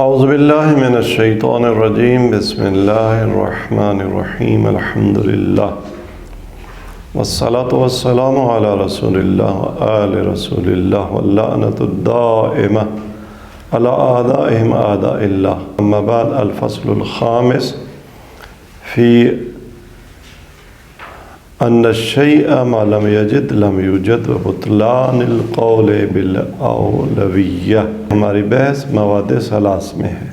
اعوذ باللہ من الشیطان الرجیم بسم اللہ الرحمن الرحیم الحمد للہ والصلاة والسلام علی رسول اللہ وآل رسول اللہ واللعنۃ الدائمہ علی اعدائہم اعداء اللہ. اما بعد، الفصل الخامس فی ان الشیء ما لم یجد لم یوجد وبطلان القول بالاولویہ. ہماری بحث مواد ثلاث میں ہے.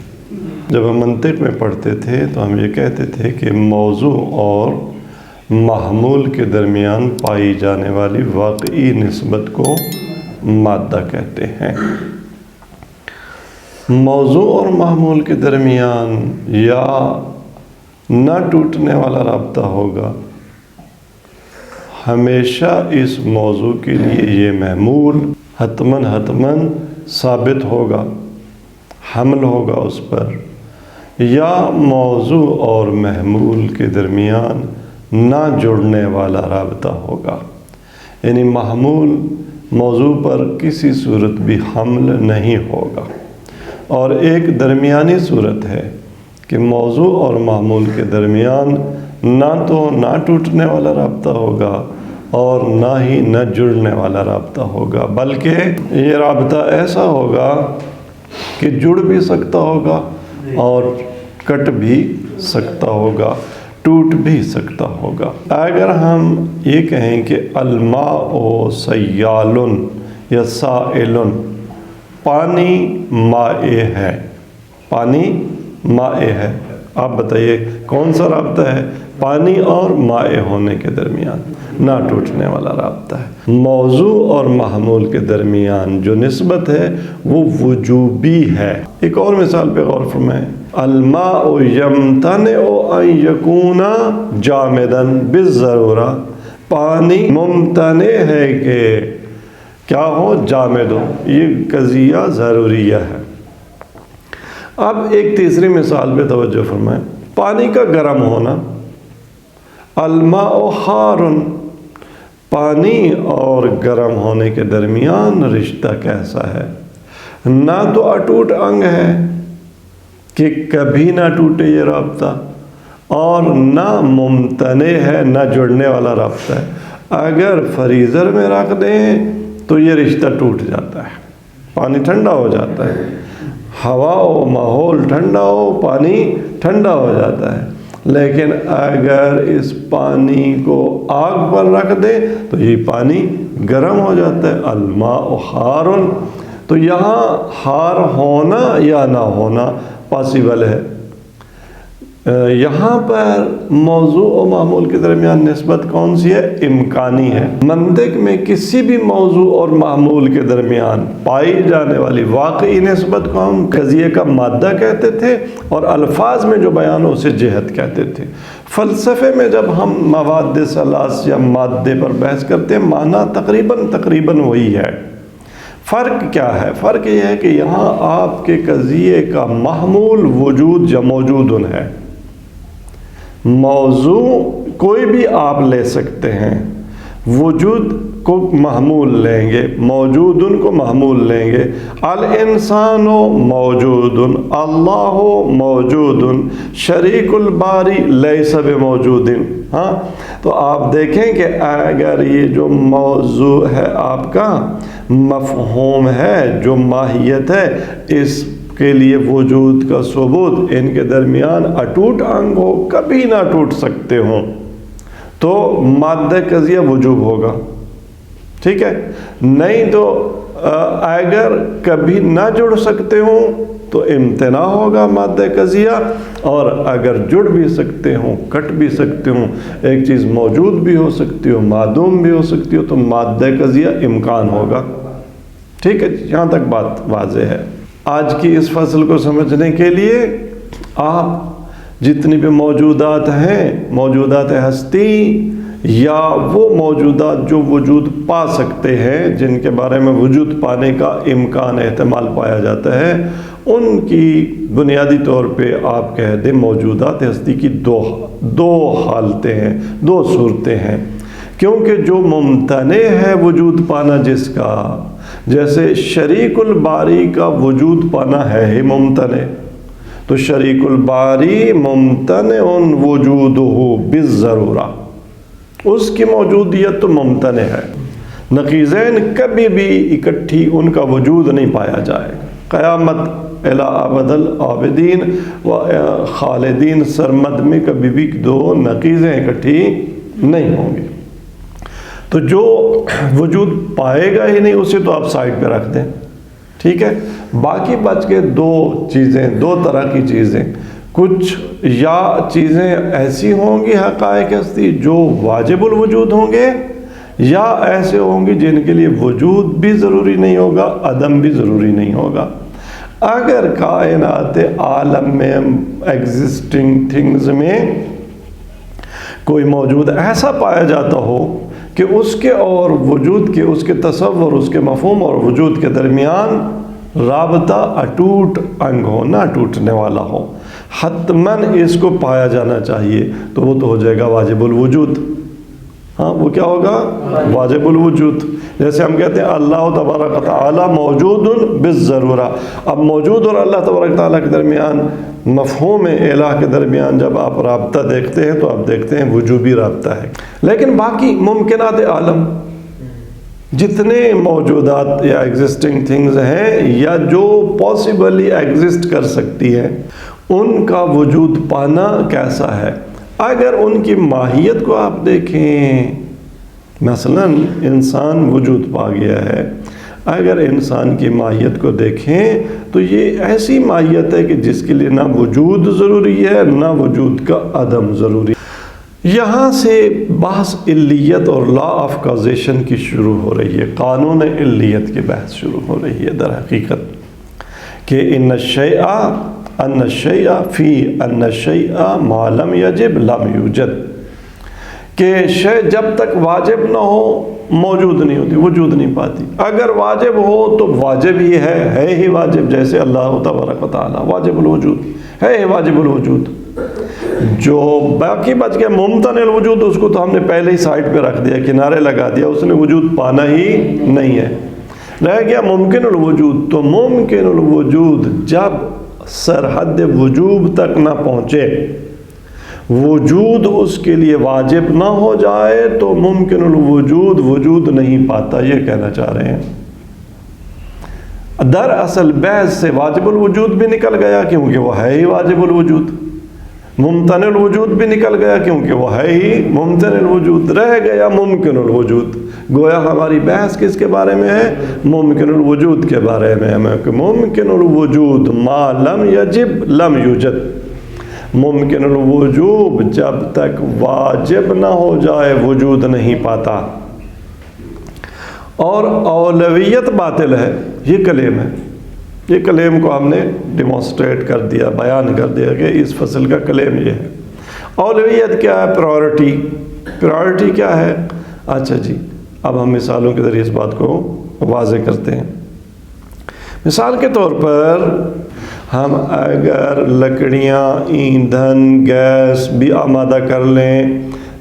جب ہم منطق میں پڑھتے تھے تو ہم یہ کہتے تھے کہ موضوع اور محمول کے درمیان پائی جانے والی واقعی نسبت کو مادہ کہتے ہیں. موضوع اور محمول کے درمیان یا نہ ٹوٹنے والا رابطہ ہوگا. ہمیشہ اس موضوع کے لیے یہ محمول حتماً ثابت ہوگا، حمل ہوگا اس پر، یا موضوع اور محمول کے درمیان نہ جڑنے والا رابطہ ہوگا. یعنی محمول موضوع پر کسی صورت بھی حمل نہیں ہوگا. اور ایک درمیانی صورت ہے کہ موضوع اور محمول کے درمیان نہ تو نہ ٹوٹنے والا رابطہ ہوگا اور نہ ہی نہ جڑنے والا رابطہ ہوگا، بلکہ یہ رابطہ ایسا ہوگا کہ جڑ بھی سکتا ہوگا اور کٹ بھی سکتا ہوگا، ٹوٹ بھی سکتا ہوگا. اگر ہم یہ کہیں کہ الماء سیال یا سائل، پانی مائع ہے، پانی مائع ہے، آپ بتائیے کون سا رابطہ ہے؟ پانی اور مائع ہونے کے درمیان نہ ٹوٹنے والا رابطہ ہے. موضوع اور محمول کے درمیان جو نسبت ہے وہ وجوبی ہے. ایک اور مثال پہ غور فرمائیں. الماء یمتنع ان یکون جامدا بالضرورہ، پانی ممتنع ہے کہ کیا ہو؟ جامد ہو. یہ قضیہ ضروریہ ہے. اب ایک تیسری مثال پہ توجہ فرمائیں. پانی کا گرم ہونا. الماء حار، پانی اور گرم ہونے کے درمیان رشتہ کیسا ہے؟ نہ تو اٹوٹ انگ ہے کہ کبھی نہ ٹوٹے یہ رابطہ، اور نہ ممتنع ہے، نہ جڑنے والا رابطہ ہے. اگر فریزر میں رکھ دیں تو یہ رشتہ ٹوٹ جاتا ہے، پانی ٹھنڈا ہو جاتا ہے. ہوا و ماحول ٹھنڈا ہو، پانی ٹھنڈا ہو جاتا ہے. لیکن اگر اس پانی کو آگ پر رکھ دے تو یہ پانی گرم ہو جاتا ہے. الماء حار، تو یہاں حار ہونا یا نہ ہونا پاسیبل ہے. یہاں پر موضوع و معمول کے درمیان نسبت کون سی ہے؟ امکانی ہے. منطق میں کسی بھی موضوع اور معمول کے درمیان پائی جانے والی واقعی نسبت کو ہم قضیے کا مادہ کہتے تھے، اور الفاظ میں جو بیان ہو اسے جہت کہتے تھے. فلسفے میں جب ہم مواد ثلاث یا مادے پر بحث کرتے ہیں، معنی تقریباً وہی ہے. فرق کیا ہے؟ فرق یہ ہے کہ یہاں آپ کے قضیے کا محمول وجود یا موجود ہے. موضوع کوئی بھی آپ لے سکتے ہیں، وجود کو محمول لیں گے، موجود کو محمول لیں گے. الانسان موجود، اللہ موجود، شریک الباری لیس بموجود. ہاں، تو آپ دیکھیں کہ اگر یہ جو موضوع ہے آپ کا مفہوم ہے، جو ماہیت ہے، اس کے لیے وجود کا ثبوت، ان کے درمیان اٹوٹ انگ ہو، کبھی نہ ٹوٹ سکتے ہوں، تو مادہ قضیہ وجوب ہوگا. ٹھیک ہے؟ نہیں تو اگر کبھی نہ جڑ سکتے ہوں تو امتناع ہوگا مادہ قضیہ، اور اگر جڑ بھی سکتے ہوں، کٹ بھی سکتے ہوں، ایک چیز موجود بھی ہو سکتی ہو، معدوم بھی ہو سکتی ہو، تو مادہ قضیہ امکان ہوگا. ٹھیک ہے؟ یہاں تک بات واضح ہے. آج کی اس فصل کو سمجھنے کے لیے آپ جتنی بھی موجودات ہیں، موجودات ہستی یا وہ موجودات جو وجود پا سکتے ہیں، جن کے بارے میں وجود پانے کا امکان احتمال پایا جاتا ہے، ان کی بنیادی طور پہ آپ کہہ دیں موجودات ہستی کی دو حالتیں ہیں، دو صورتیں ہیں. کیونکہ جو ممتنع ہے وجود پانا جس کا، جیسے شریک الباری کا وجود پانا ہے ہی ممتنع، تو شریک الباری ممتنع وجودہ بالضرورہ، اس کی موجودیت تو ممتنع ہے۔ نقیضین کبھی بھی اکٹھی ان کا وجود نہیں پایا جائے گا، قیامت الی ابد العابدین و خالدین سرمد میں کبھی بھی دو نقیضیں اکٹھی نہیں ہوں گی۔ تو جو وجود پائے گا ہی نہیں اسے تو آپ سائڈ پہ رکھ دیں، ٹھیک ہے۔ باقی بچ کے دو چیزیں، دو طرح کی چیزیں، کچھ یا چیزیں ایسی ہوں گی حقائق ہستی جو واجب الوجود ہوں گے، یا ایسے ہوں گی جن کے لیے وجود بھی ضروری نہیں ہوگا، عدم بھی ضروری نہیں ہوگا۔ اگر کائنات عالم میں ایگزسٹنگ تھنگز میں کوئی موجود ایسا پایا جاتا ہو کہ اس کے اور وجود کے، اس کے تصور، اس کے مفہوم اور وجود کے درمیان رابطہ اٹوٹ انگ ہو، نہ ٹوٹنے والا ہو، حتماً اس کو پایا جانا چاہیے، تو وہ تو ہو جائے گا واجب الوجود۔ ہاں وہ کیا ہوگا؟ واجب الوجود۔ جیسے ہم کہتے ہیں اللہ تبارک و تعالی موجود بالضرورہ، اب موجود اور اللہ تبارک و تعالیٰ کے درمیان، مفہوم الہ کے درمیان جب آپ رابطہ دیکھتے ہیں تو آپ دیکھتے ہیں وجوبی رابطہ ہے۔ لیکن باقی ممکنات عالم، جتنے موجودات یا ایگزسٹنگ تھنگز ہیں یا جو پاسبلی ایگزسٹ کر سکتی ہیں، ان کا وجود پانا کیسا ہے؟ اگر ان کی ماہیت کو آپ دیکھیں، مثلا انسان وجود پا گیا ہے، اگر انسان کی ماہیت کو دیکھیں تو یہ ایسی ماہیت ہے کہ جس کے لیے نہ وجود ضروری ہے نہ وجود کا عدم ضروری ہے۔ یہاں سے بحث علیت اور لا آف کازیشن کی شروع ہو رہی ہے، قانون علیت کی بحث شروع ہو رہی ہے در حقیقت، کہ ان الشیء فی ان الشیء ما لم یجب لم یوجد، کہ شے جب تک واجب نہ ہو موجود نہیں ہوتی، وجود نہیں پاتی، اگر واجب ہو تو واجب ہی ہے ہی واجب، جیسے اللہ تبارک و تعالیٰ واجب الوجود ہے ہی واجب الوجود۔ جو باقی بچ گیا ممتنع الوجود، اس کو تو ہم نے پہلے ہی سائڈ پہ رکھ دیا، کنارے لگا دیا، اس نے وجود پانا ہی نہیں ہے۔ رہ گیا ممکن الوجود، تو ممکن الوجود جب سرحد وجوب تک نہ پہنچے، وجود اس کے لیے واجب نہ ہو جائے تو ممکن الوجود وجود نہیں پاتا، یہ کہنا چاہ رہے ہیں۔ دراصل بحث سے واجب الوجود بھی نکل گیا کیونکہ وہ ہے ہی واجب الوجود، ممتنع الوجود بھی نکل گیا کیونکہ وہ ہے ہی ممتنع الوجود، رہ گیا ممکن الوجود۔ گویا ہماری بحث کس کے بارے میں ہے؟ ممکن الوجود کے بارے میں ہے، کہ ممکن الوجود ما لم یجب لم یوجد، ممکن الوجود جب تک واجب نہ ہو جائے وجود نہیں پاتا۔ اور اولویت باطل ہے، یہ کلیم ہے، یہ کلیم کو ہم نے ڈیمونسٹریٹ کر دیا، بیان کر دیا کہ اس فصل کا کلیم یہ ہے۔ اولویت کیا ہے؟ پرائورٹی کیا ہے؟ اچھا جی، اب ہم مثالوں کے ذریعے اس بات کو واضح کرتے ہیں۔ مثال کے طور پر ہم اگر لکڑیاں، ایندھن، گیس بھی آمادہ کر لیں،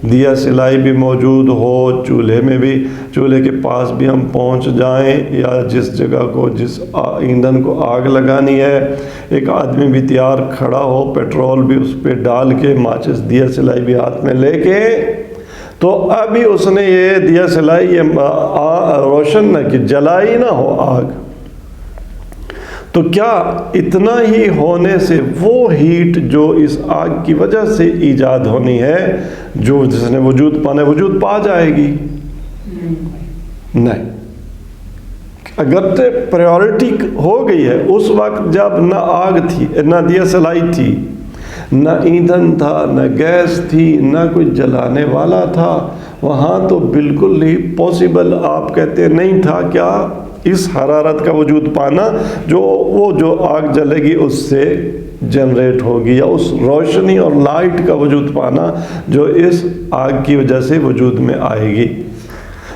دیا سلائی بھی موجود ہو، چولہے میں بھی، چولہے کے پاس بھی ہم پہنچ جائیں، یا جس جگہ کو، جس ایندھن کو آگ لگانی ہے، ایک آدمی بھی تیار کھڑا ہو، پیٹرول بھی اس پہ ڈال کے، ماچس دیا سلائی بھی ہاتھ میں لے کے، تو ابھی اس نے یہ دیا سلائی یہ روشن نہ کی، جلائی نہ ہو آگ، تو کیا اتنا ہی ہونے سے وہ ہیٹ جو اس آگ کی وجہ سے ایجاد ہونی ہے، جو جس نے وجود پانا ہے، وجود پا جائے گی؟ نہیں۔ اگر تو پریورٹی ہو گئی ہے، اس وقت جب نہ آگ تھی، نہ دیا سلائی تھی، نہ ایندھن تھا، نہ گیس تھی، نہ کوئی جلانے والا تھا، وہاں تو بالکل ہی پاسبل آپ کہتے نہیں تھا کیا اس حرارت کا وجود پانا، جو وہ جو آگ جلے گی اس سے جنریٹ ہوگی، یا اس روشنی اور لائٹ کا وجود پانا جو اس آگ کی وجہ سے وجود میں آئے گی۔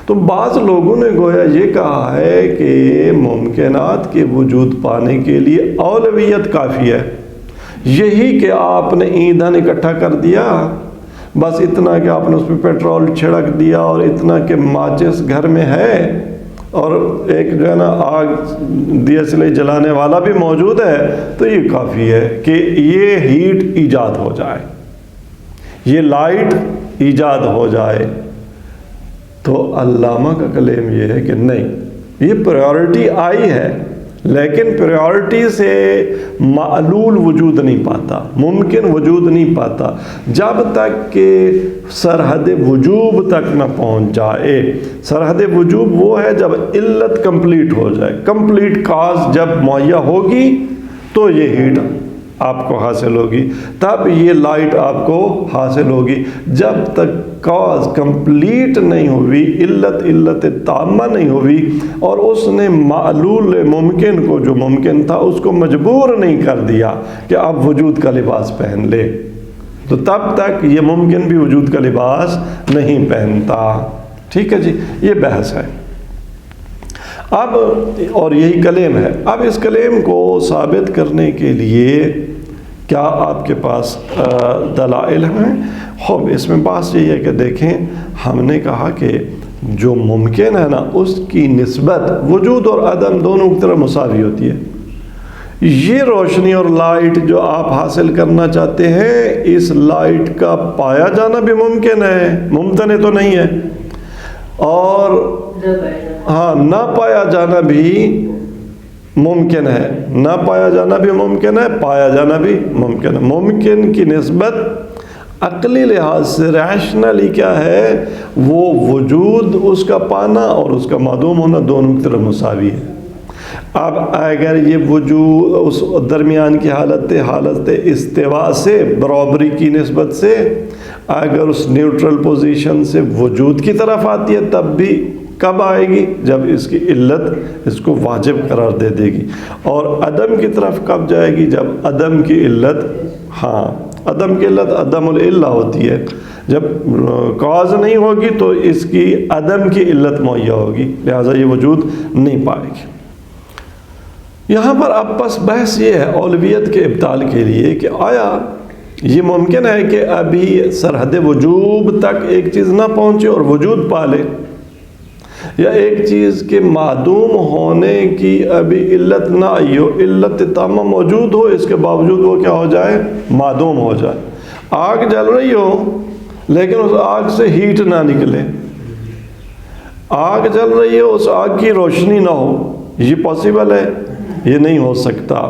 تو بعض لوگوں نے گویا یہ کہا ہے کہ ممکنات کے وجود پانے کے لیے اولویت کافی ہے، یہی کہ آپ نے ایندھن اکٹھا کر دیا، بس اتنا کہ آپ نے اس پہ پیٹرول چھڑک دیا، اور اتنا کہ ماچس گھر میں ہے، اور ایک جو ہے نا آگ دیے سلائی جلانے والا بھی موجود ہے، تو یہ کافی ہے کہ یہ ہیٹ ایجاد ہو جائے، یہ لائٹ ایجاد ہو جائے۔ تو علامہ کا کلیم یہ ہے کہ نہیں، یہ پریورٹی آئی ہے، لیکن پریورٹی سے معلول وجود نہیں پاتا، ممکن وجود نہیں پاتا جب تک کہ سرحد وجوب تک نہ پہنچ جائے۔ سرحد وجوب وہ ہے جب علت کمپلیٹ ہو جائے، کمپلیٹ کاز جب مہیا ہوگی تو یہ ہیٹ آپ کو حاصل ہوگی، تب یہ لائٹ آپ کو حاصل ہوگی۔ جب تک کاز کمپلیٹ نہیں ہوئی، علت تامہ نہیں ہوئی، اور اس نے معلول ممکن کو جو ممکن تھا اس کو مجبور نہیں کر دیا کہ آپ وجود کا لباس پہن لے، تو تب تک یہ ممکن بھی وجود کا لباس نہیں پہنتا۔ ٹھیک ہے جی، یہ بحث ہے اب، اور یہی کلیم ہے۔ اب اس کلیم کو ثابت کرنے کے لیے کیا آپ کے پاس دلائل ہیں؟ خوب، اس میں بات یہ ہے کہ دیکھیں، ہم نے کہا کہ جو ممکن ہے نا اس کی نسبت وجود اور عدم دونوں کی طرف مساوی ہوتی ہے۔ یہ روشنی اور لائٹ جو آپ حاصل کرنا چاہتے ہیں، اس لائٹ کا پایا جانا بھی ممکن ہے، ممتنع تو نہیں ہے، اور ہاں نہ پایا جانا بھی ممکن ہے، نہ پایا جانا بھی ممکن ہے، پایا جانا بھی ممکن ہے۔ ممکن کی نسبت عقلی لحاظ سے ریشنلی کیا ہے، وہ وجود اس کا پانا اور اس کا معدوم ہونا دونوں کی طرف مساوی ہے۔ اب اگر یہ وجود اس درمیان کی حالت استوا سے، برابری کی نسبت سے، اگر اس نیوٹرل پوزیشن سے وجود کی طرف آتی ہے، تب بھی کب آئے گی؟ جب اس کی علت اس کو واجب قرار دے دے گی۔ اور عدم کی طرف کب جائے گی؟ جب عدم کی علت، ہاں عدم کی علت عدم العلہ ہوتی ہے، جب کاز نہیں ہوگی تو اس کی عدم کی علت مہیا ہوگی، لہٰذا یہ وجود نہیں پائے گی۔ یہاں پر اب بس بحث یہ ہے اولویت کے ابطال کے لیے کہ آیا یہ ممکن ہے کہ ابھی سرحد وجوب تک ایک چیز نہ پہنچے اور وجود پالے، یا ایک چیز کے معدوم ہونے کی ابھی علت نہ آئی ہو، علت تامہ موجود ہو، اس کے باوجود وہ کیا ہو جائے؟ معدوم ہو جائے۔ آگ جل رہی ہو لیکن اس آگ سے ہیٹ نہ نکلے، آگ جل رہی ہے اس آگ کی روشنی نہ ہو، یہ پاسبل ہے؟ یہ نہیں ہو سکتا۔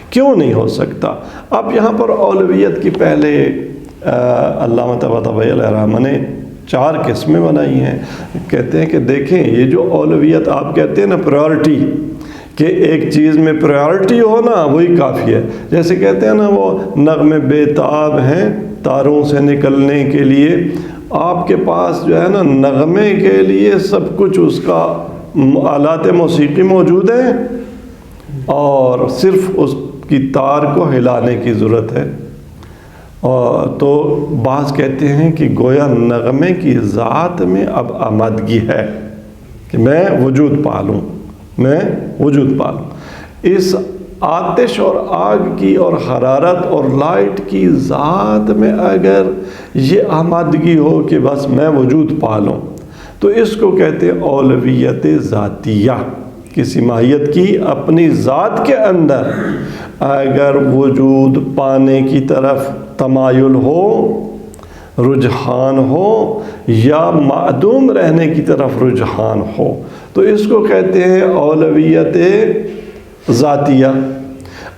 کیوں نہیں ہو سکتا؟ اب یہاں پر اولویت کی پہلے علامہ طباطبائی علیہ الرحمہ نے 4 قسمیں بنائی ہیں۔ کہتے ہیں کہ دیکھیں، یہ جو اولویت آپ کہتے ہیں نا، پریورٹی، کہ ایک چیز میں پریورٹی ہو نا، وہی کافی ہے۔ جیسے کہتے ہیں نا وہ نغمے بے تاب ہیں تاروں سے نکلنے کے لیے، آپ کے پاس جو ہے نا نغمے کے لیے سب کچھ، اس کا آلات موسیقی موجود ہیں، اور صرف اس کی تار کو ہلانے کی ضرورت ہے۔ تو بعض کہتے ہیں کہ گویا نغمے کی ذات میں اب آمادگی ہے کہ میں وجود پالوں، میں وجود پالوں۔ اس آتش اور آگ کی اور حرارت اور لائٹ کی ذات میں اگر یہ آمادگی ہو کہ بس میں وجود پالوں، تو اس کو کہتے ہیں اولویت ذاتیہ۔ کسی ماہیت کی اپنی ذات کے اندر اگر وجود پانے کی طرف تمایل ہو، رجحان ہو، یا معدوم رہنے کی طرف رجحان ہو، تو اس کو کہتے ہیں اولویت ذاتیہ۔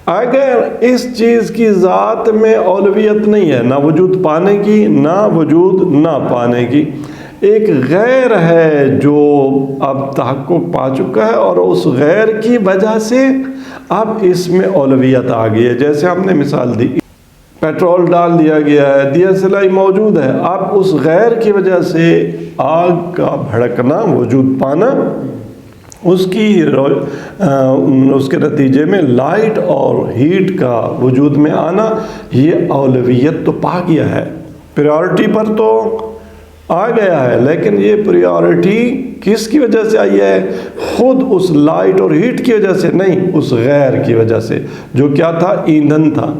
اگر اس چیز کی ذات میں اولویت نہیں ہے، نہ وجود پانے کی نہ وجود نہ پانے کی، ایک غیر ہے جو اب تحقق پا چکا ہے، اور اس غیر کی وجہ سے اب اس میں اولویت آ گئی ہے۔ جیسے ہم نے مثال دی، پیٹرول ڈال دیا گیا ہے، دیے سلائی موجود ہے، اب اس غیر کی وجہ سے آگ کا بھڑکنا، وجود پانا، اس کے نتیجے میں لائٹ اور ہیٹ کا وجود میں آنا، یہ اولویت تو پا گیا ہے، پریورٹی پر تو آ گیا ہے۔ لیکن یہ پریورٹی کس کی وجہ سے آئی ہے؟ خود اس لائٹ اور ہیٹ کی وجہ سے نہیں، اس غیر کی وجہ سے، جو کیا تھا؟ ایندھن تھا،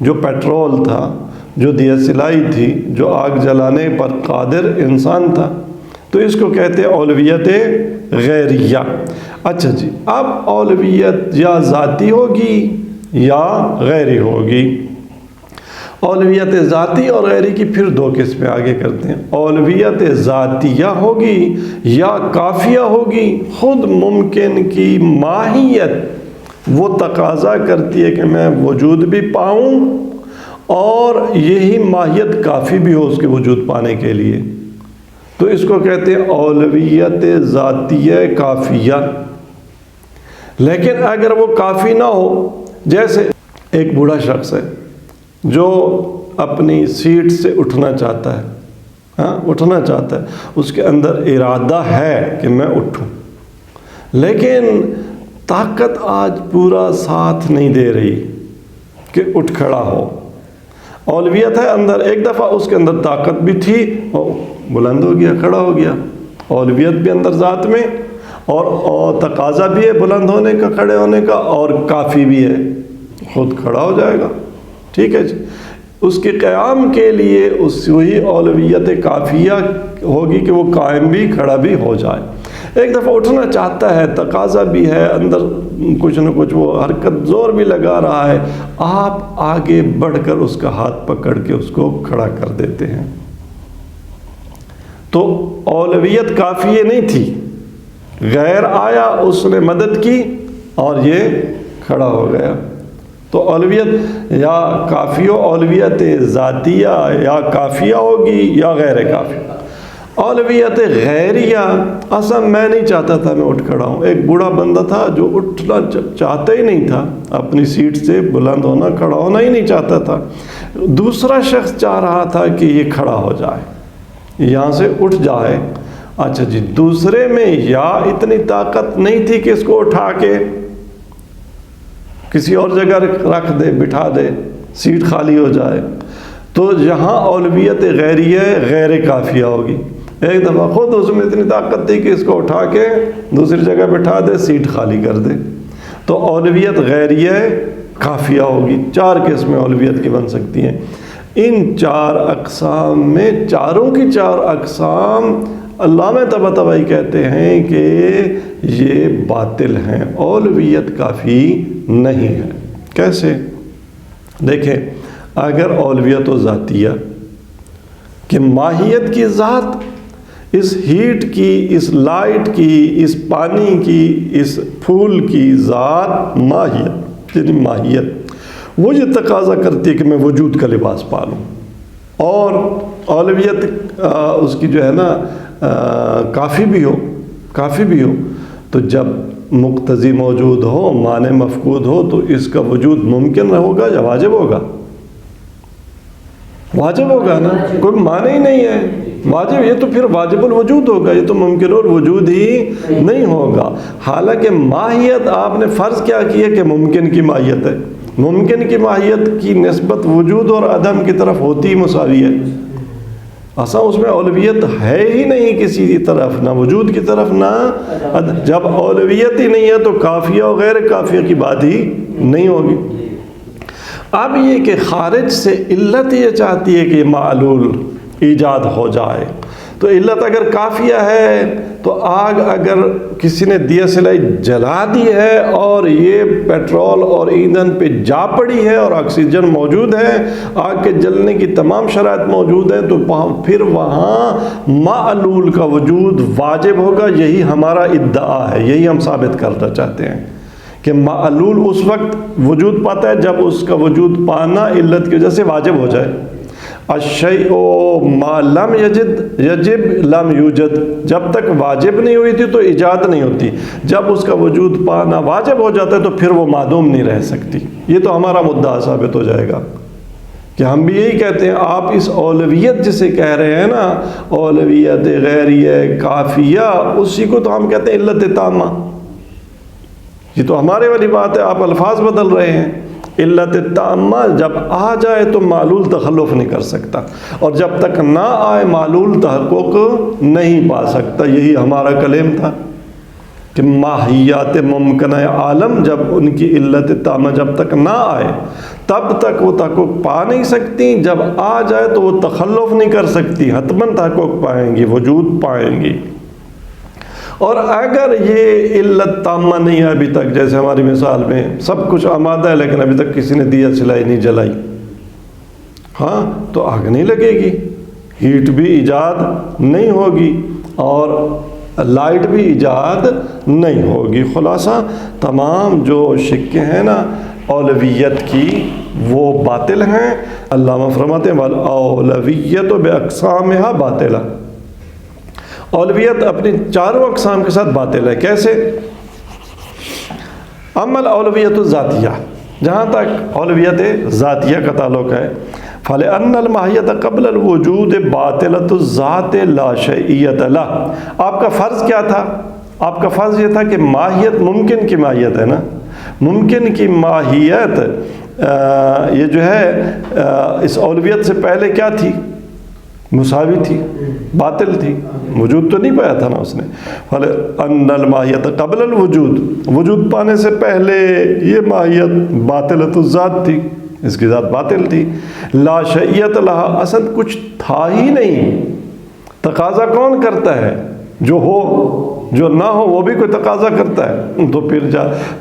جو پیٹرول تھا، جو دیے سلائی تھی، جو آگ جلانے پر قادر انسان تھا۔ تو اس کو کہتے ہیں اولویت غیریہ۔ اچھا جی، اب اولویت یا ذاتی ہوگی یا غیری ہوگی۔ اولویت ذاتی اور غیری کی پھر دو قسمیں آگے کرتے ہیں۔ اولویت ذاتیہ ہوگی یا کافیہ ہوگی۔ خود ممکن کی ماہیت وہ تقاضا کرتی ہے کہ میں وجود بھی پاؤں اور یہی ماہیت کافی بھی ہو اس کے وجود پانے کے لیے، تو اس کو کہتے ہیں اولویت ذاتیہ کافیہ۔ لیکن اگر وہ کافی نہ ہو، جیسے ایک بوڑھا شخص ہے جو اپنی سیٹ سے اٹھنا چاہتا ہے، اٹھنا چاہتا ہے، اس کے اندر ارادہ ہے کہ میں اٹھوں، لیکن طاقت آج پورا ساتھ نہیں دے رہی کہ اٹھ کھڑا ہو۔ اولویت ہے اندر، ایک دفعہ اس کے اندر طاقت بھی تھی، بلند ہو گیا، کھڑا ہو گیا۔ اولویت بھی اندر ذات میں، اور تقاضا بھی ہے بلند ہونے کا، کھڑے ہونے کا، اور کافی بھی ہے، خود کھڑا ہو جائے گا۔ ٹھیک ہے جی، اس کے قیام کے لیے وہی اولویت کافیہ ہوگی کہ وہ قائم بھی کھڑا بھی ہو جائے۔ ایک دفعہ اٹھنا چاہتا ہے، تقاضا بھی ہے اندر، کچھ نہ کچھ وہ حرکت زور بھی لگا رہا ہے، آپ آگے بڑھ کر اس کا ہاتھ پکڑ کے اس کو کھڑا کر دیتے ہیں۔ تو اولویت کافی نہیں تھی، غیر آیا، اس نے مدد کی اور یہ کھڑا ہو گیا۔ تو اولویت یا کافی ہو، اولویت ذاتیہ یا کافیہ ہوگی یا غیر کافی۔ اولویت غیریہ، اصلا میں نہیں چاہتا تھا میں اٹھ کھڑا ہوں۔ ایک بوڑھا بندہ تھا جو اٹھنا چاہتا ہی نہیں تھا، اپنی سیٹ سے بلند ہونا، کھڑا ہونا ہی نہیں چاہتا تھا۔ دوسرا شخص چاہ رہا تھا کہ یہ کھڑا ہو جائے، یہاں سے اٹھ جائے۔ اچھا جی، دوسرے میں یا اتنی طاقت نہیں تھی کہ اس کو اٹھا کے کسی اور جگہ رکھ دے، بٹھا دے، سیٹ خالی ہو جائے، تو یہاں اولویت غیریہ غیر کافیہ ہوگی۔ ایک دفعہ خود اس میں اتنی طاقت تھی کہ اس کو اٹھا کے دوسری جگہ بٹھا دے، سیٹ خالی کر دے، تو اولویت غیریہ کافیہ ہوگی۔ چار قسمیں اولویت کی بن سکتی ہیں۔ ان چار اقسام میں چاروں کی چار اقسام علامہ طباطبائی کہتے ہیں کہ یہ باطل ہیں، اولویت کافی نہیں ہے۔ کیسے؟ دیکھیں، اگر اولویت و ذاتیہ کہ ماہیت کی ذات، اس ہیٹ کی، اس لائٹ کی، اس پانی کی، اس پھول کی ذات ماہیت، یعنی ماہیت وہ یہ تقاضا کرتی ہے کہ میں وجود کا لباس پالوں، اور اولویت اس کی جو ہے نا کافی بھی ہو، کافی بھی ہو، تو جب مقتضی موجود ہو، مانع مفقود ہو، تو اس کا وجود ممکن ہوگا یا واجب ہوگا؟ واجب ہوگا نا، کوئی مانع ہی نہیں ہے، واجب، یہ تو پھر واجب الوجود ہوگا، یہ تو ممکن الوجود ہی نہیں ہوگا۔ حالانکہ ماہیت آپ نے فرض کیا کی ہے کہ ممکن کی ماہیت ہے، ممکن کی ماہیت کی نسبت وجود اور عدم کی طرف ہوتی ہی مساوی ہے، اصلا اس میں اولویت ہے ہی نہیں کسی طرف، نہ وجود کی طرف نہ عدم۔ جب اولویت ہی نہیں ہے تو کافیہ اور غیر کافیہ کی بات ہی نہیں ہوگی۔ اب یہ کہ خارج سے علت یہ چاہتی ہے کہ یہ معلول ایجاد ہو جائے، تو علت اگر کافیہ ہے تو آگ اگر کسی نے دیا سلائی جلا دی ہے اور یہ پیٹرول اور ایندھن پہ جا پڑی ہے اور آکسیجن موجود ہے، آگ کے جلنے کی تمام شرائط موجود ہیں، تو پھر وہاں معلول کا وجود واجب ہوگا۔ یہی ہمارا ادعا ہے، یہی ہم ثابت کرنا چاہتے ہیں کہ معلول اس وقت وجود پاتا ہے جب اس کا وجود پانا علت کی وجہ سے واجب ہو جائے۔ الشیء ما لم یجب لم یوجد، جب تک واجب نہیں ہوئی تھی تو ایجاد نہیں ہوتی، جب اس کا وجود پانا واجب ہو جاتا ہے تو پھر وہ معدوم نہیں رہ سکتی۔ یہ تو ہمارا مدعا ثابت ہو جائے گا کہ ہم بھی یہی کہتے ہیں۔ آپ اس اولویت جسے کہہ رہے ہیں نا، اولویت غیریہ کافیہ، اسی کو تو ہم کہتے ہیں علت تامہ۔ یہ تو ہمارے والی بات ہے، آپ الفاظ بدل رہے ہیں۔ علت تامہ جب آ جائے تو معلول تخلف نہیں کر سکتا، اور جب تک نہ آئے معلول تحقق نہیں پا سکتا۔ یہی ہمارا کلیم تھا کہ ماہیات ممکنہ عالم جب ان کی علت تامہ جب تک نہ آئے تب تک وہ تحقق پا نہیں سکتی، جب آ جائے تو وہ تخلف نہیں کر سکتی، حتماً تحقق پائیں گی، وجود پائیں گی۔ اور اگر یہ علت تامہ نہیں ہے ابھی تک، جیسے ہماری مثال میں سب کچھ آمادہ ہے لیکن ابھی تک کسی نے دیا چلائی نہیں جلائی، ہاں تو آگ نہیں لگے گی، ہیٹ بھی ایجاد نہیں ہوگی اور لائٹ بھی ایجاد نہیں ہوگی۔ خلاصہ تمام جو شکیں ہیں نا اولویت کی وہ باطل ہیں۔ علامہ فرماتے ہیں والاولویت باقسامھا باطلہ، اولویت اپنی چاروں اقسام کے ساتھ باطل ہے۔ کیسے؟ اما الاولویت الذاتیہ، جہاں تک اولویت ذاتیہ کا تعلق ہے، فَلِأَنَّ الْمَاہِیَّةَ قَبْلَ الْوُجُودِ بَاطِلَةُ الذَّاتِ لَا شَیْئِیَّةَ لَهُ۔ آپ کا فرض کیا تھا؟ آپ کا فرض یہ تھا کہ ماہیت ممکن کی ماہیت ہے نا، ممکن کی ماہیت یہ جو ہے اس اولویت سے پہلے کیا تھی؟ مساوی تھی، باطل تھی، وجود تو نہیں پایا تھا نا اس نے۔ فَلِأَنَّ الْمَاہِیَّةَ قَبْلَ الْوُجُودِ، وجود پانے سے پہلے یہ ماہیت باطلۃ الذات تھی، اس کی ذات باطل تھی۔ لا شیئیت لہا، اصل کچھ تھا ہی نہیں۔ تقاضا کون کرتا ہے؟ جو ہو، جو نہ ہو وہ بھی کوئی تقاضا کرتا ہے۔ تو پھر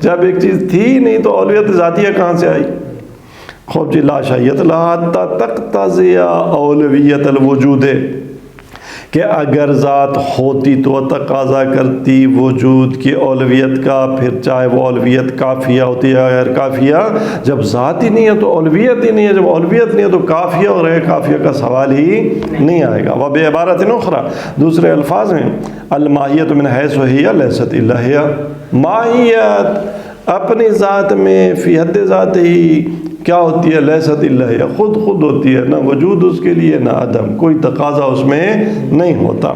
جب ایک چیز تھی ہی نہیں تو اولویت ذاتیہ کہاں سے آئی؟ خوب جی، لا شیئیت لہا حتی تقتضی اولویت الوجود، کہ اگر ذات ہوتی تو تقاضا کرتی وجود کی اولویت کا، پھر چاہے وہ اولویت کافیہ ہوتی ہے غیر کافیہ۔ جب ذات ہی نہیں ہے تو اولویت ہی نہیں ہے، جب اولویت نہیں ہے تو کافیہ اور غیر کافیہ کا سوال ہی نہیں آئے گا۔ وبعبارۃ اخری، دوسرے الفاظ میں، الماہیت من حیث ہی لیست الا ہی، ماہیت اپنی ذات میں فی حد ذات ہی کیا ہوتی ہے؟ لیست الا ہی، خود ہوتی ہے، نہ وجود اس کے لیے نہ عدم، کوئی تقاضا اس میں نہیں ہوتا۔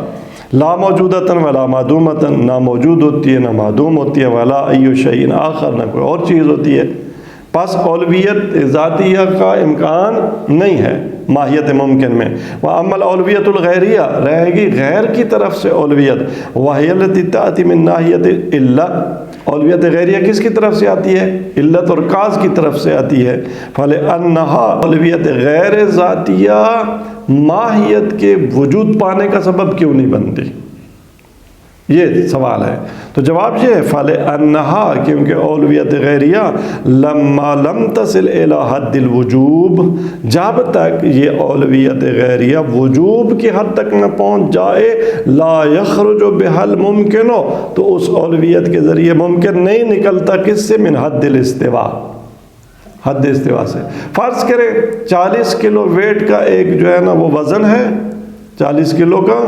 لا موجودتاً ولا معدومتاً، نہ موجود ہوتی ہے نہ معدوم ہوتی ہے، ولا ای شیء آخر، نہ کوئی اور چیز ہوتی ہے۔ پس اولویت ذاتیہ کا امکان نہیں ہے ماہیت ممکن میں۔ وَأَمَّا الْأَوْلِوِيَّةُ الْغَيْرِيَّةُ، رہے گی غیر کی طرف سے اولویت، وَهِيَ الَّتِي تَأْتِي مِن نَاحِيَةِ إِلَّةٍ، اولویت غیریہ کس کی طرف سے آتی ہے؟ علت اور کاز کی طرف سے آتی ہے۔ فَلِأَنَّهَا، اولویت غیر ذاتیہ ماہیت کے وجود پانے کا سبب کیوں نہیں بنتی؟ یہ سوال ہے۔ تو جواب یہ ہے فَلِأَنَّهَا، کیونکہ اولویت غیریہ لَمَّا لَمْ تَصِلْ إِلَى حَدِّ الْوُجُوبِ، جب تک یہ اولویت غیریہ وجوب کی حد تک نہ پہنچ جائے، لَا يَخْرُجُ بِهَا الْمُمْكِنُ، تو اس اولویت کے ذریعے ممکن نہیں نکلتا، کس سے؟ من حد الاستواء، حد استوا سے۔ فرض کریں 40 کلو ویٹ کا ایک جو ہے نا وہ وزن ہے، 40 کلو کا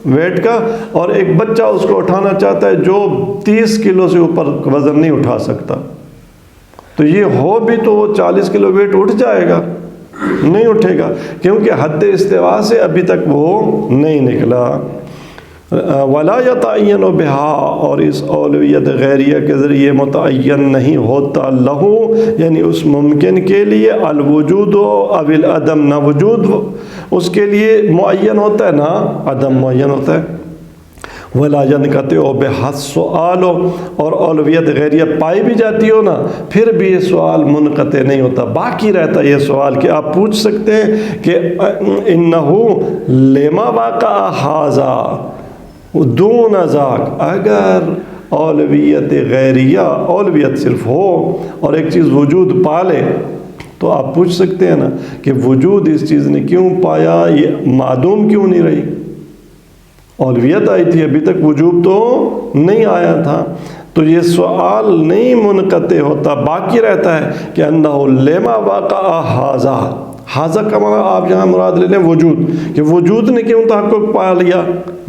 ویٹ کا، اور ایک بچہ اس کو اٹھانا چاہتا ہے جو 30 کلو سے اوپر وزن نہیں اٹھا سکتا، تو یہ ہو بھی تو وہ 40 کلو ویٹ اٹھ جائے گا؟ نہیں اٹھے گا، کیونکہ حد استواء سے ابھی تک وہ نہیں نکلا۔ ولا یتعین بہا، اور اس اولویت غیریہ کے ذریعے متعین نہیں ہوتا، لہو یعنی اس ممکن کے لیے، الوجود او العدم، نہ وجود اس کے لیے معین ہوتا ہے نہ عدم معین ہوتا ہے۔ ولا ينقطع بہا السؤال، اور اولویت غیریہ پائی بھی جاتی ہو نا، پھر بھی یہ سوال منقطع نہیں ہوتا، باقی رہتا یہ سوال کہ آپ پوچھ سکتے ہیں کہ انہو لما واقع ھذا دون ذاک، اگر اولویت غیریہ اولویت صرف ہو اور ایک چیز وجود پا لے تو آپ پوچھ سکتے ہیں نا کہ وجود اس چیز نے کیوں پایا، یہ معدوم کیوں نہیں رہی؟ اولویت آئی تھی، ابھی تک وجود تو نہیں آیا تھا، تو یہ سوال نہیں منقطع ہوتا، باقی رہتا ہے کہ انہو لما واقع ھذا، ھذا کا معنی آپ یہاں مراد لے لیں وجود، کہ وجود نے کیوں تحقق پا لیا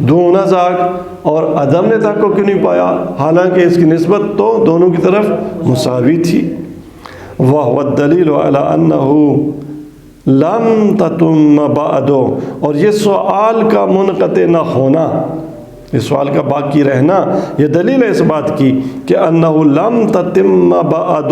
دون ذاک، اور عدم نے تحقق کیوں نہیں پایا، حالانکہ اس کی نسبت تو دونوں کی طرف مساوی تھی۔ وَهُوَ الدَّلِيلُ عَلَىٰ أَنَّهُ لَمْ تَتُمَّ بَعْدُ، اور یہ سوال کا منقطع نہ ہونا، اس سوال کا باقی رہنا، یہ دلیل ہے اس بات کی کہ انہو لم تتم بعد،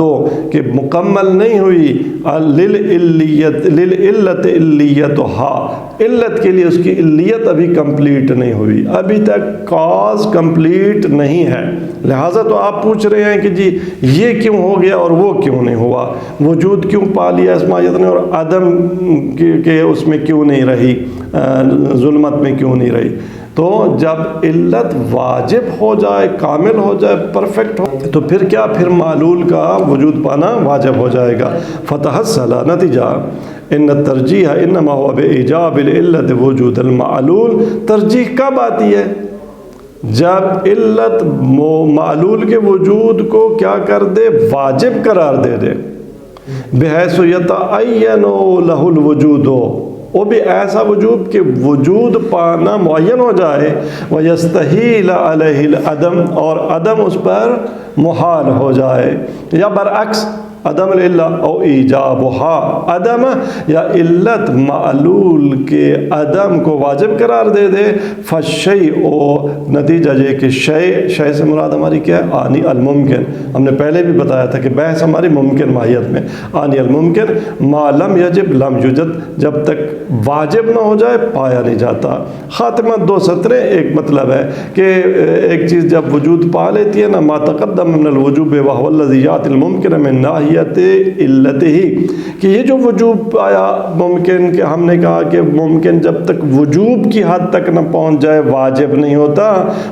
کہ مکمل نہیں ہوئی للعلت علیتها، علت کے لیے اس کی علیت ابھی کمپلیٹ نہیں ہوئی، ابھی تک کاز کمپلیٹ نہیں ہے، لہٰذا تو آپ پوچھ رہے ہیں کہ جی یہ کیوں ہو گیا اور وہ کیوں نہیں ہوا، وجود کیوں پا لیا اس ماہیت نے اور عدم کے اس میں کیوں نہیں رہی، ظلمت میں کیوں نہیں رہی۔ تو جب علت واجب ہو جائے، کامل ہو جائے، پرفیکٹ ہو، تو پھر کیا، پھر معلول کا وجود پانا واجب ہو جائے گا۔ فتحصل نتیجہ ان الترجیح انما هو بإيجاب العلت وجود المعلول۔ ترجیح کب آتی ہے؟ جب علت معلول کے وجود کو کیا کر دے، واجب قرار دے دے، بحیث یتعین لہ الوجود، وہ بھی ایسا وجود کہ وجود پانا معین ہو جائے، ویستحیل علیہ العدم، اور عدم اس پر محال ہو جائے، یا برعکس عدم العلت او ایجابها، عدم یا علت معلول کے عدم کو واجب قرار دے دے، فالشیء، نتیجہ یہ کہ شیء سے مراد ہماری کیا ہے، آنی الممکن۔ ہم نے پہلے بھی بتایا تھا کہ بحث ہماری ممکن ماہیت میں، آنی الممکن ما لم یجب لم یوجد، جب تک واجب نہ ہو جائے پایا نہیں جاتا۔ خاتمہ 2 سطریں، ایک مطلب ہے کہ ایک چیز جب وجود پا لیتی ہے نا، ما تقدم من الوجوب وهو الذی یأتی الممکن من ناحیہ علت ہی، کہ یہ جو وجوب پایا ممکن، کہ ہم نے کہا کہ ممکن جب تک وجوب کی حد تک نہ پہنچ جائے واجب نہیں ہوتا،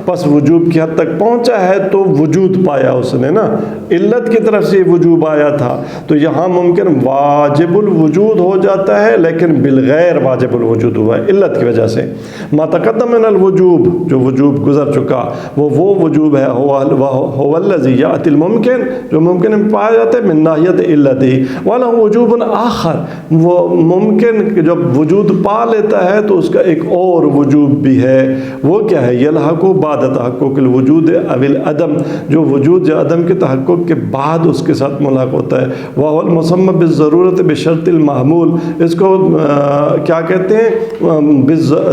بس وجوب کی حد تک پہنچا ہے تو وجود پایا اس نے نا، علت کی طرف سے وجوب آیا تھا، تو یہاں ممکن واجب الوجود ہو جاتا ہے لیکن بالغیر واجب الوجود ہوا ہے علت کی وجہ سے۔ ما تقدم من الوجوب، جو وجوب گزر چکا وہ وجوب ہے، هو الذی یأتی الممکن، جو ممکن میں پایا جاتا ہے، من ناحیت علت ہی، وَلَهُ وجوب آخر، وہ ممکن جب وجود پا لیتا ہے تو اس کا ایک اور وجوب بھی ہے، وہ کیا ہے، یلحق بعد تحقق الوجود او العدم، جو وجود یا عدم کے تحقق کے بعد اس کے ساتھ ملحق ہوتا ہے، وَهُوَ الْمُسَمَّى بِالضَّرُورَةِ بِشَرْطِ الْمَحْمُول، اس کو کیا کہتے ہیں،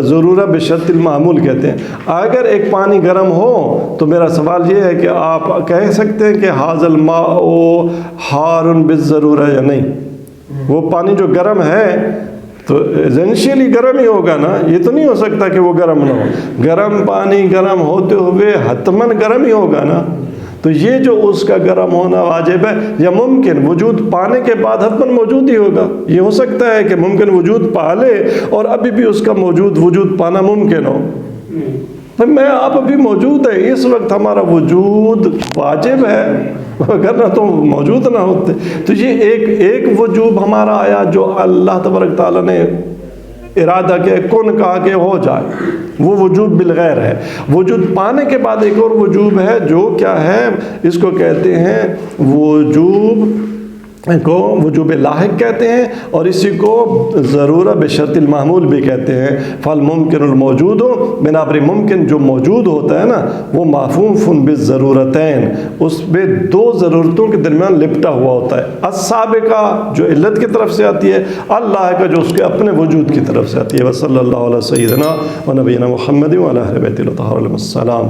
ضرورہ بشرط المعمول کہتے ہیں۔ اگر ایک پانی گرم ہو تو میرا سوال یہ ہے کہ آپ کہہ سکتے ہیں کہ ھذا الماء حار بالضرورہ یا نہیں؟ وہ پانی جو گرم ہے تو ایسنشیلی گرم ہی ہوگا نا، یہ تو نہیں ہو سکتا کہ وہ گرم نہ ہو، گرم پانی گرم ہوتے ہوئے حتماً گرم ہی ہوگا نا، تو یہ جو اس کا گرم ہونا واجب ہے یا ممکن وجود پانے کے بعد حتماً موجود ہی ہوگا۔ یہ ہو سکتا ہے کہ ممکن وجود پا لے اور ابھی بھی اس کا وجود پانا ممکن ہو، میں آپ ابھی موجود ہے، اس وقت ہمارا وجود واجب ہے، اگر نہ تو موجود نہ ہوتے۔ تو یہ ایک وجوب ہمارا آیا جو اللہ تبارک تعالیٰ نے ارادہ کے کن کہا کہ ہو جائے، وہ وجوب بالغیر ہے۔ وجود پانے کے بعد ایک اور وجوب ہے جو کیا ہے، اس کو کہتے ہیں وجوب لاحق کہتے ہیں، اور اسی کو ضرورہ بشرط المعمول بھی کہتے ہیں۔ فالممکن الموجود، بنابر ممکن جو موجود ہوتا ہے نا، وہ مفہوم بالضرورتین، اس میں 2 ضرورتوں کے درمیان لپٹا ہوا ہوتا ہے، السابقہ جو علت کی طرف سے آتی ہے، اللہ کا جو اس کے اپنے وجود کی طرف سے آتی ہے۔ وصلی اللہ علیہ سیدنا و نبینا محمد وعلی اہل بیتہ الطاہرین علیہم السلام۔